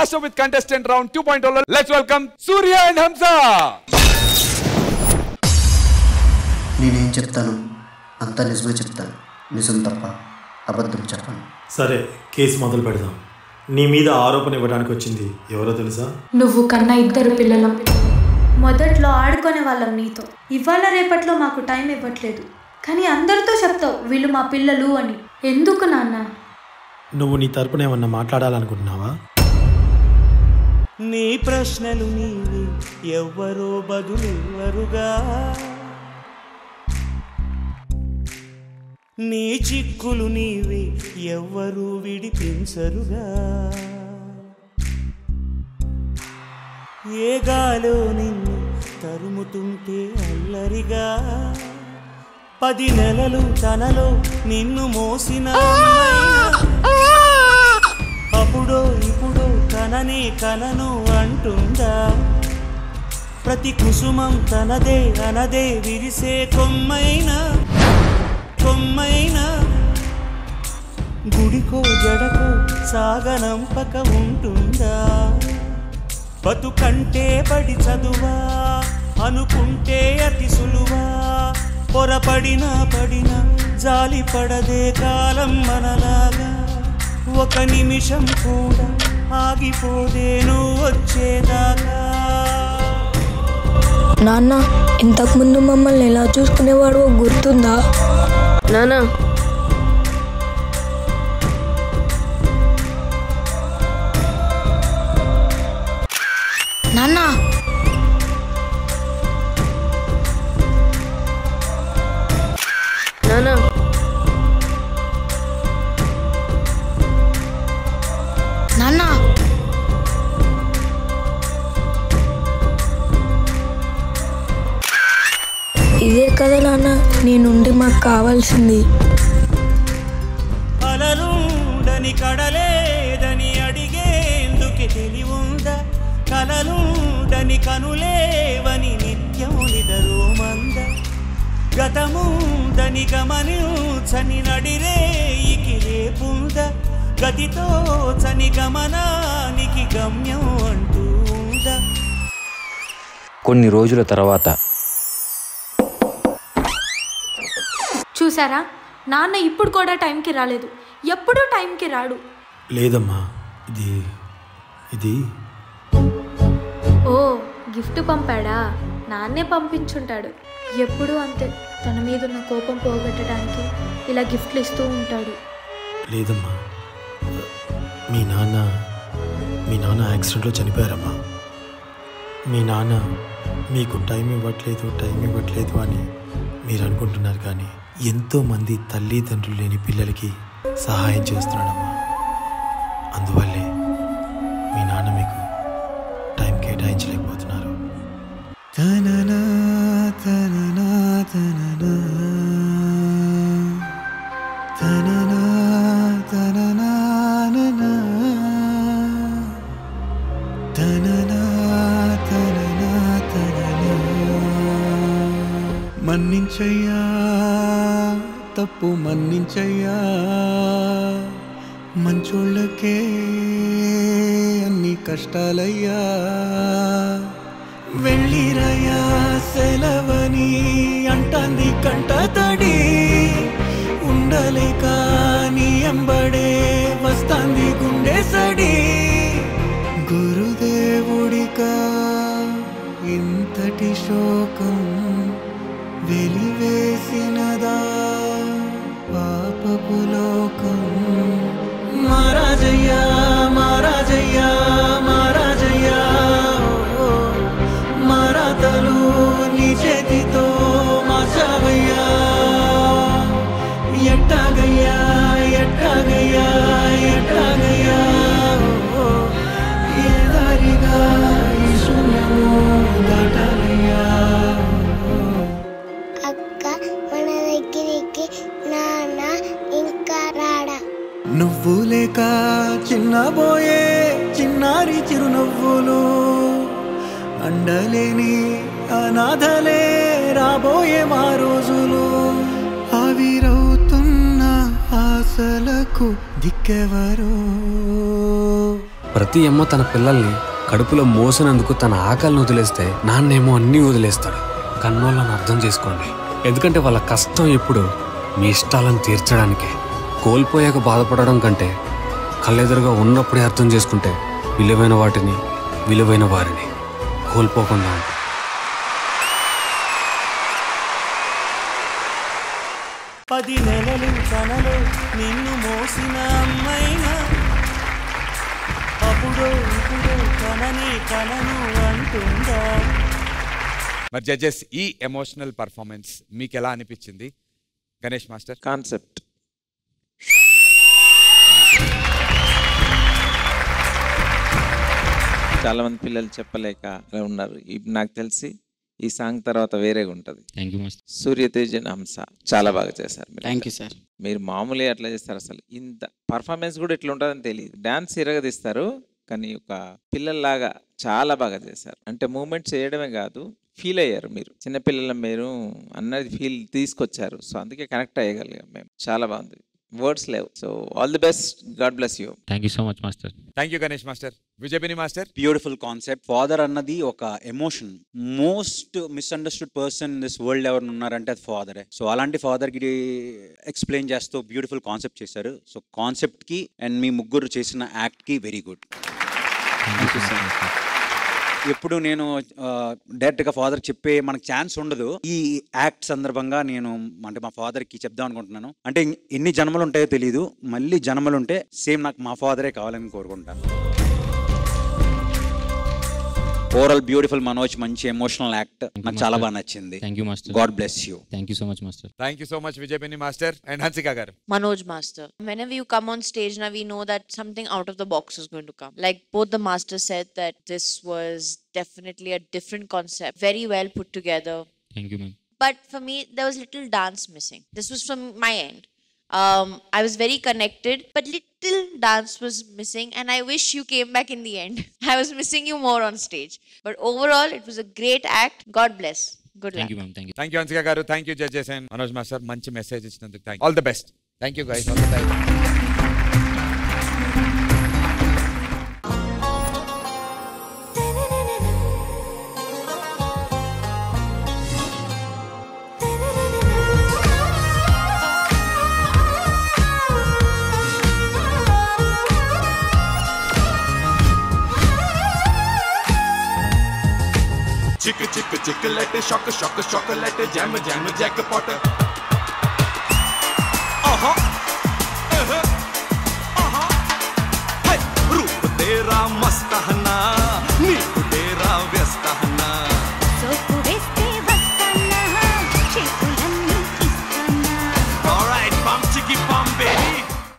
Last up with contestant round 2.0. Let's welcome Surya and Hamza. నేనేం చెప్తాను అంతా నిజమే చెప్తాను, నిజం తప్ప అబద్ధం చెప్పను. సరే, కేసు మొదలు పెడదాం. నీ మీద ఆరోపణ ఇవ్వడానికి వచ్చింది ఎవరో తెలుసా? నువ్వు కన్నా 2 పిల్లలం. మొదట్లో ఆడుకునే వాళ్ళం నీతో. ఇవాళ రేపట్లో మాకు టైం ఇవ్వట్లేదు. కానీ అందరితో చెప్తావు వీళ్ళు మా పిల్లలు అని. ఎందుకు నాన్న? నువ్వు నీ తరపున ఏమన్నా మాట్లాడాలనుకుంటున్నావా? నీ ప్రశ్నలు నీవి, ఎవ్వరో బదులెవ్వరుగా. నీ చిక్కులు నీవి, ఎవ్వరూ విడిపించరుగా. ఏ గాలో నిన్ను తరుముతుంటే అల్లరిగా. 10 నెలలు తనలో నిన్ను మోసిన అప్పుడో ఇప్పుడో కననే కనను అంటుందా. ప్రతి కుసుమం తనదే అనదే విరిసే కొమ్మైనా గుడికో జడకో సాగనంపక ఉంటుందా. బతుకంటే పడి చదువా అనుకుంటే అతి సులువా. పొరపడినా జాలి పడదే కాలం మనలాగా. ఒక నిమిషం కూడా ఆగిపోదే నువ్వు వచ్చేదాకా. నాన్న, ఇంతకుముందు మమ్మల్ని ఎలా చూసుకునేవాడు గుర్తుందా? నానా, నాన్న, నానా, నాన్న, ఇదే కదా నాన్న నీ నుండి మాకు కావాల్సింది. అలలుండని కడలేదని అడిగేందుకే తెలివుందా. కలలుండని కనులేవని నిత్యం నిదరోమంద. గతముందని గమనించని నడిరేయికి రేపుంద. గతితో చని గమనానికి గమ్యం అంటూ ఉందా. కొన్ని రోజుల తర్వాత చూసారా, నాన్న ఇప్పుడు కూడా టైంకి రాలేదు. ఎప్పుడూ టైంకి రాడు. లేదమ్మా, ఇది ఓ, గిఫ్ట్ పంపాడా? నాన్నే పంపించుంటాడు. ఎప్పుడూ అంతే, తన మీద ఉన్న కోపం పోగొట్టడానికి ఇలా గిఫ్ట్లు ఇస్తూ ఉంటాడు. లేదమ్మా, మీ నాన్న యాక్సిడెంట్లో చనిపోయారమ్మా. మీ నాన్న మీకు టైం ఇవ్వట్లేదు అని మీరు అనుకుంటున్నారు, కానీ ఎంతోమంది తల్లిదండ్రులు లేని పిల్లలకి సహాయం చేస్తున్నాడమ్మా. అందువల్లే మీ నాన్న మీకు టైం కేటాయించలేకపోతున్నారు. తననా తననా తననా తననా తననా తననా తననా తననా. మన్నించయ్యా, తప్పు మన్నించయ్యా. మంచోళ్ళకే అన్ని కష్టాలయ్యా. వెళ్ళిరయ్యా సెలవని అంటాంది కంట తడి. ఉండలేక నీ ఎంబడే వస్తాంది గుండె సడి. గురుదేవుడికా ఇంతటి శోకం వెలివేసినదా పాపపు లోకం. మహారాజయ్యా మహారాజయ్యా మహారాజయ్యా, మరాతలు నీ చేతితో మార్చావయ్యా. ఎట్టాగయ్యా ఎట్టాగయ్యా ఎట్టాగయ్యా, ఏ దారిగా ఈ శూన్యము దాటాలయ్యా. నువ్వు లేక చిన్నబోయే చిన్నారి చిరునవ్వులు. అండలేని అనాథలే రాబోయే మా రోజులు. ఆవిరవుతున్న ఆశలకు దిక్కెవరో. ప్రతి అమ్మ తన పిల్లల్ని కడుపులో మోసినందుకు తన ఆకలిని వదిలేస్తే నాన్నేమో అన్నీ వదిలేస్తాడు. కన్నోళ్ళని అర్థం చేసుకోండి. ఎందుకంటే వాళ్ళ కష్టం ఎప్పుడు మీ ఇష్టాలను తీర్చడానికే. కోల్పోయాక బాధపడడం కంటే కళ్ళెదురుగా ఉన్నప్పుడే అర్థం చేసుకుంటే విలువైన వాటిని, విలువైన వారిని కోల్పోకుండా ఉంటాం. పది నెలలు తనలో నిన్ను మోసిన అమ్మైనా అప్పుడో ఇప్పుడో కనని కనను అంటుందా? మరి జడ్జెస్, ఈ ఎమోషనల్ పర్ఫార్మెన్స్ మీకు ఎలా అనిపించింది? గణేష్ మాస్టర్. కాన్సెప్ట్ చాలా మంది పిల్లలు చెప్పలేక అలా ఉన్నారు. నాకు తెలిసి ఈ సాంగ్ తర్వాత వేరేగా ఉంటుంది. సూర్యతేజ్ అండ్ హంస చాలా బాగా చేశారు. Thank you sir. మీరు మామూలుగా ఎట్లా చేస్తారు, అసలు ఇంత పర్ఫార్మెన్స్ కూడా ఇట్లా ఉంటుందని తెలియదు. డాన్స్ ఇరగదీస్తారు, కానీ ఒక పిల్లల్లాగా చాలా బాగా చేశారు. అంటే మూమెంట్ చేయడమే కాదు, ఫీల్ అయ్యారు. మీరు చిన్నపిల్లల మీరు అన్నది ఫీల్ తీసుకొచ్చారు. సో అందుకే కనెక్ట్ అయ్యగలిగాం మేము. చాలా బాగుంది, వర్డ్స్ లేవు. So all the best, God bless you. Thank you so much master. Thank you Ganesh master. విజయపిని మాస్టర్. Beautiful concept. ఫాదర్ అన్నది ఒక emotion. Most misunderstood person in this world ఎవరు ఉన్నారంటే అది ఫాదరే. సో అలాంటి ఫాదర్కి ఎక్స్ప్లెయిన్ చేస్తూ బ్యూటిఫుల్ కాన్సెప్ట్ చేశారు. సో కాన్సెప్ట్కి అండ్ మీ ముగ్గురు చేసిన యాక్ట్కి వెరీ గుడ్. ఎప్పుడు నేను డైరెక్ట్గా ఫాదర్ చెప్పే మనకు ఛాన్స్ ఉండదు. ఈ యాక్ట్ సందర్భంగా నేను అంటే మా ఫాదర్కి చెప్దాం అనుకుంటున్నాను. అంటే ఎన్ని జన్మలు ఉంటాయో తెలియదు, మళ్ళీ జన్మలు ఉంటే సేమ్ నాకు మా ఫాదరే కావాలని కోరుకుంటాను. ఓవరాల్ బ్యూటిఫుల్ మనోజ్, మంచి ఎమోషనల్ యాక్ట్, నాకు చాలా బాగా నచ్చింది. Thank you master. God bless you. Thank you so much master. Thank you so much విజయపిని master. And Hansika garu. Manoj master, whenever you come on stage now, we know that something out of the box is going to come. Like both the masters said that this was definitely a different concept, very well put together. Thank you, ma'am. But for me, there was little dance missing. This was from my end. I was very connected, but little dance was missing, and I wish you came back in the end. I was missing you more on stage. But overall, it was a great act. God bless. Good luck. Thank you, ma'am. Thank you. Thank you Hansika garu. Thank you judges and Manoj master. మంచి message ఇచ్చినందుకు thank you. All the best. Thank you guys. All the time. Chick chick chiclet shock shock chocolate jam jam jackpot आहा आहा रूप तेरा मस्त है ना नींद तेरा व्यस्त है ना